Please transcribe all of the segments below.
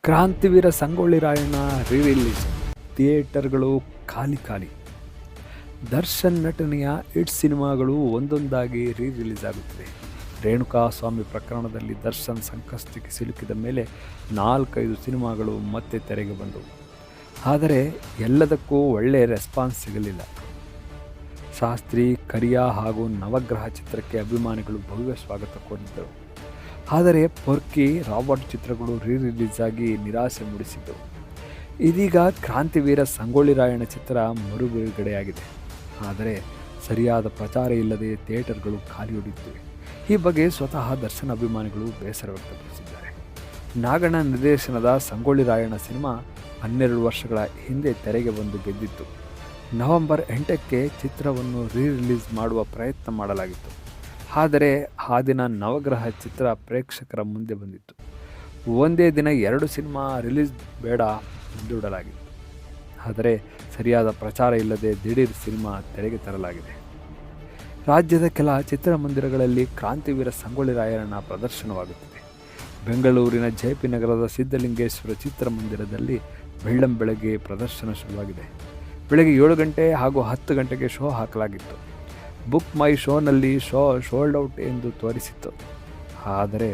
ಕ್ರಾಂತಿವೀರ Sangolli Rayanna release. ಥಿಯೇಟರ್ಗಳು ಖಾಲಿ ಖಾಲಿ. ದರ್ಶನ್ ನಟನೆಯ ಹಿಟ್ ಸಿನಿಮಾಗಳು ಒಂದೊಂದಾಗಿ ರಿಲೀಸ್ ಆಗುತ್ತಿವೆ. ರೇಣುಕಾಸ್ವಾಮಿ ಪ್ರಕರಣದಲ್ಲಿ ದರ್ಶನ್ ಸಂಕಷ್ಟಕ್ಕೆ ಸಿಲುಕಿದ ಮೇಲೆ 4-5 ಸಿನಿಮಾಗಳು ಮತ್ತೆ ತೆರೆಗೆ ಬಂದವು. ಆದರೆ ಎಲ್ಲದಕ್ಕೂ ಒಳ್ಳೆಯ ರೆಸ್ಪಾನ್ಸ್ ಸಿಗಲಿಲ್ಲ. ಶಾಸ್ತ್ರಿ, ಕರಿಯಾ ಹಾಗೂ ನವಗ್ರಹ ಚಿತ್ರಕ್ಕೆ ಅಭಿಮಾನಿಗಳು ಭವ್ಯ ಸ್ವಾಗತ ಕೋರಿದ್ದರು. ಆದರೆ ಪೊರ್ಕಿ, ರಾಬರ್ಟ್ ಚಿತ್ರಗಳು ರಿಲೀಸ್ ಆಗಿ ನಿರಾಸೆ ಮೂಡಿಸಿದ್ದವು. ಇದೀಗ ಕ್ರಾಂತಿವೀರ ಸಂಗೊಳ್ಳಿ ರಾಯಣ್ಣ ಚಿತ್ರ ಮರು ಬಿಡುಗಡೆಯಾಗಿದೆ. ಆದರೆ ಸರಿಯಾದ ಪ್ರಚಾರ ಇಲ್ಲದೆ ಥಿಯೇಟರ್ಗಳು ಖಾಲಿ ಹೊಡೆಯುತ್ತಿವೆ. ಈ ಬಗ್ಗೆ ಸ್ವತಃ ದರ್ಶನ್ ಅಭಿಮಾನಿಗಳು ಬೇಸರ ವ್ಯಕ್ತಪಡಿಸಿದ್ದಾರೆ. ನಾಗಣ್ಣ ನಿರ್ದೇಶನದ ಸಂಗೊಳ್ಳಿ ರಾಯಣ್ಣ ಸಿನಿಮಾ 12 ವರ್ಷಗಳ ಹಿಂದೆ ತೆರೆಗೆ ಬಂದು ಗೆದ್ದಿತ್ತು. ನವೆಂಬರ್ 8ಕ್ಕೆ ಚಿತ್ರವನ್ನು ರಿಲೀಸ್ ಮಾಡುವ ಪ್ರಯತ್ನ ಮಾಡಲಾಗಿತ್ತು. ಆದರೆ ಆ ದಿನ ನವಗ್ರಹ ಚಿತ್ರ ಪ್ರೇಕ್ಷಕರ ಮುಂದೆ ಬಂದಿತ್ತು. ಒಂದೇ ದಿನ 2 ಸಿನಿಮಾ ರಿಲೀಸ್ ಬೇಡ ಮುಂದೂಡಲಾಗಿತ್ತು. ಆದರೆ ಸರಿಯಾದ ಪ್ರಚಾರ ಇಲ್ಲದೆ ದಿಢೀರ್ ಸಿನಿಮಾ ತೆರೆಗೆ ತರಲಾಗಿದೆ. ರಾಜ್ಯದ ಕೆಲ ಚಿತ್ರಮಂದಿರಗಳಲ್ಲಿ ಕ್ರಾಂತಿವೀರ ಸಂಗೊಳ್ಳಿ ರಾಯಣ್ಣ ಪ್ರದರ್ಶನವಾಗುತ್ತಿದೆ. ಬೆಂಗಳೂರಿನ ಜೆಪಿ ನಗರದ ಸಿದ್ಧಲಿಂಗೇಶ್ವರ ಚಿತ್ರಮಂದಿರದಲ್ಲಿ ಬೆಳ್ಳಂಬೆಳಗ್ಗೆ ಪ್ರದರ್ಶನ ಶುರುವಾಗಿದೆ. ಬೆಳಗ್ಗೆ 7 ಗಂಟೆ ಹಾಗೂ 10 ಗಂಟೆಗೆ ಶೋ ಹಾಕಲಾಗಿತ್ತು. ಬುಕ್ ಮೈ ಶೋನಲ್ಲಿ ಶೋ ಸೋಲ್ಡ್ ಔಟ್ ಎಂದು ತೋರಿಸಿತ್ತು. ಆದರೆ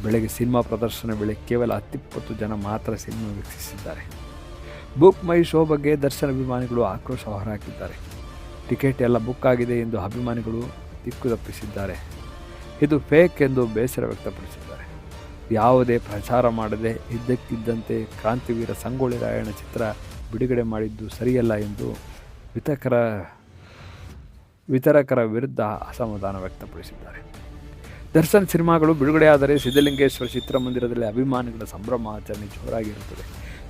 ಬೆಳಗ್ಗೆ ಸಿನಿಮಾ ಪ್ರದರ್ಶನ ವೇಳೆ ಕೇವಲ 10-20 ಜನ ಮಾತ್ರ ಸಿನಿಮಾ ವೀಕ್ಷಿಸಿದ್ದಾರೆ. ಬುಕ್ ಮೈ ಶೋ ಬಗ್ಗೆ ದರ್ಶನ್ ಅಭಿಮಾನಿಗಳು ಆಕ್ರೋಶ ಹೊರಹಾಕಿದ್ದಾರೆ. ಟಿಕೆಟ್ ಎಲ್ಲ ಬುಕ್ ಆಗಿದೆ ಎಂದು ಅಭಿಮಾನಿಗಳು ದಿಕ್ಕು ತಪ್ಪಿಸಿದ್ದಾರೆ. ಇದು ಫೇಕ್ ಎಂದು ಬೇಸರ ವ್ಯಕ್ತಪಡಿಸಿದ್ದಾರೆ. ಯಾವುದೇ ಪ್ರಚಾರ ಮಾಡದೆ ಇದ್ದಕ್ಕಿದ್ದಂತೆ ಕ್ರಾಂತಿವೀರ ಸಂಗೊಳ್ಳಿ ರಾಯಣ್ಣ ಚಿತ್ರ ಬಿಡುಗಡೆ ಮಾಡಿದ್ದು ಸರಿಯಲ್ಲ ಎಂದು ವಿತರಕರ ವಿರುದ್ಧ ಅಸಮಾಧಾನ ವ್ಯಕ್ತಪಡಿಸಿದ್ದಾರೆ. ದರ್ಶನ್ ಸಿನಿಮಾಗಳು ಬಿಡುಗಡೆಯಾದರೆ ಸಿದ್ಧಲಿಂಗೇಶ್ವರ ಚಿತ್ರಮಂದಿರದಲ್ಲಿ ಅಭಿಮಾನಿಗಳ ಸಂಭ್ರಮಾಚರಣೆ ಜೋರಾಗಿರುತ್ತದೆ.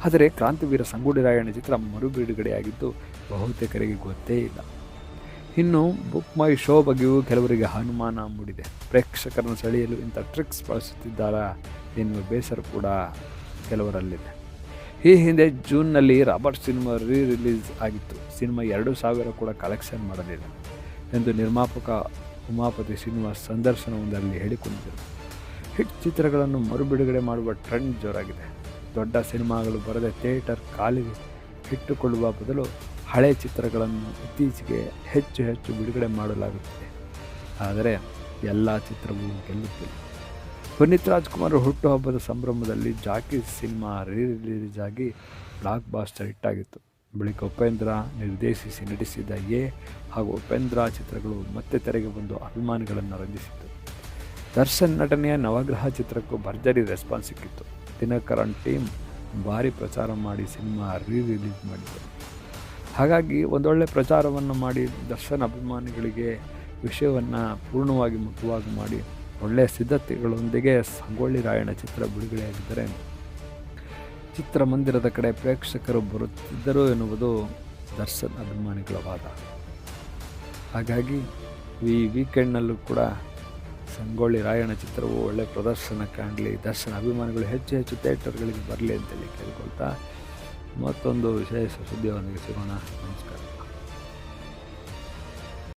ಆದರೆ ಕ್ರಾಂತಿವೀರ ಸಂಗೊಳ್ಳಿ ರಾಯಣ್ಣ ಚಿತ್ರ ಮರು ಬಿಡುಗಡೆಯಾಗಿದ್ದು ಬಹುತೇಕರಿಗೆ ಗೊತ್ತೇ ಇಲ್ಲ. ಇನ್ನು ಬುಕ್ ಮೈ ಶೋ ಬಗ್ಗೆಯೂ ಕೆಲವರಿಗೆ ಅನುಮಾನ ಮೂಡಿದೆ. ಪ್ರೇಕ್ಷಕರನ್ನು ಸೆಳೆಯಲು ಇಂಥ ಟ್ರಿಕ್ಸ್ ಬಳಸುತ್ತಿದ್ದಾರಾ ಎನ್ನುವ ಬೇಸರ ಕೂಡ ಕೆಲವರಲ್ಲಿದೆ. ಈ ಹಿಂದೆ ಜೂನ್ನಲ್ಲಿ ರಾಬರ್ಟ್ ಸಿನಿಮಾ ರಿಲೀಸ್ ಆಗಿತ್ತು. ಸಿನಿಮಾ 2,000 ಕೂಡ ಕಲೆಕ್ಷನ್ ಮಾಡಲಿಲ್ಲ ಎಂದು ನಿರ್ಮಾಪಕ ಉಮಾಪತಿ ಶ್ರೀನಿವಾಸ್ ಸಂದರ್ಶನವೊಂದರಲ್ಲಿ ಹೇಳಿಕೊಂಡಿದ್ದರು. ಹಿಟ್ ಚಿತ್ರಗಳನ್ನು ಮರು ಬಿಡುಗಡೆ ಮಾಡುವ ಟ್ರೆಂಡ್ ಜೋರಾಗಿದೆ. ದೊಡ್ಡ ಸಿನಿಮಾಗಳು ಬರದೆ ಥಿಯೇಟರ್ ಖಾಲಿ ಇಟ್ಟುಕೊಳ್ಳುವ ಬದಲು ಹಳೆ ಚಿತ್ರಗಳನ್ನು ಇತ್ತೀಚೆಗೆ ಹೆಚ್ಚು ಬಿಡುಗಡೆ ಮಾಡಲಾಗುತ್ತಿದೆ. ಆದರೆ ಎಲ್ಲ ಚಿತ್ರವೂ ಗೆಲ್ಲುತ್ತಿಲ್ಲ. ಪುನೀತ್ ರಾಜ್ಕುಮಾರ್ ಹುಟ್ಟುಹಬ್ಬದ ಸಂಭ್ರಮದಲ್ಲಿ ಜಾಕಿ ಸಿನಿಮಾ ರಿಲೀಸ್ ಆಗಿ ಬ್ಲಾಕ್ ಬಾಸ್ಟರ್ ಹಿಟ್ಟಾಗಿತ್ತು. ಬಳಿಕ ಉಪೇಂದ್ರ ನಿರ್ದೇಶಿಸಿ ನಟಿಸಿದ ಹಾಗೂ ಉಪೇಂದ್ರ ಚಿತ್ರಗಳು ಮತ್ತೆ ತೆರೆಗೆ ಬಂದು ಅಭಿಮಾನಿಗಳನ್ನು ರಂಜಿಸಿತ್ತು. ದರ್ಶನ್ ನಟನೆಯ ನವಗ್ರಹ ಚಿತ್ರಕ್ಕೂ ಭರ್ಜರಿ ರೆಸ್ಪಾನ್ಸ್ ಸಿಕ್ಕಿತ್ತು. ದಿನಕರನ್ ಟೀಮ್ ಭಾರಿ ಪ್ರಚಾರ ಮಾಡಿ ಸಿನಿಮಾ ರಿಲೀಸ್ ಮಾಡಿದರು. ಹಾಗಾಗಿ ಒಂದೊಳ್ಳೆ ಪ್ರಚಾರವನ್ನು ಮಾಡಿ ದರ್ಶನ್ ಅಭಿಮಾನಿಗಳಿಗೆ ವಿಷಯವನ್ನು ಪೂರ್ಣವಾಗಿ ಮುಖ್ಯವಾಗಿ ಮಾಡಿ ಒಳ್ಳೆಯ ಸಿದ್ಧತೆಗಳೊಂದಿಗೆ ಸಂಗೊಳ್ಳಿ ರಾಯಣ್ಣ ಚಿತ್ರ ಬಿಡುಗಡೆಯಾಗಿದ್ದರೆ ಚಿತ್ರಮಂದಿರದ ಕಡೆ ಪ್ರೇಕ್ಷಕರು ಬರುತ್ತಿದ್ದರು ಎನ್ನುವುದು ದರ್ಶನ್ ಅಭಿಮಾನಿಗಳ ವಾದ. ಹಾಗಾಗಿ ಈ ವೀಕೆಂಡ್ನಲ್ಲೂ ಕೂಡ ಸಂಗೊಳ್ಳಿ ರಾಯಣ್ಣ ಚಿತ್ರವು ಒಳ್ಳೆಯ ಪ್ರದರ್ಶನ ಕಾಣಲಿ, ದರ್ಶನ್ ಅಭಿಮಾನಿಗಳು ಹೆಚ್ಚು ಥಿಯೇಟರ್ಗಳಿಗೆ ಬರಲಿ ಅಂತೇಳಿ ಕೇಳ್ಕೊಳ್ತಾ ಮತ್ತೊಂದು ವಿಶೇಷ ಸುದ್ದಿಯೊಂದಿಗೆ ಸಿಗೋಣ. ನಮಸ್ಕಾರ.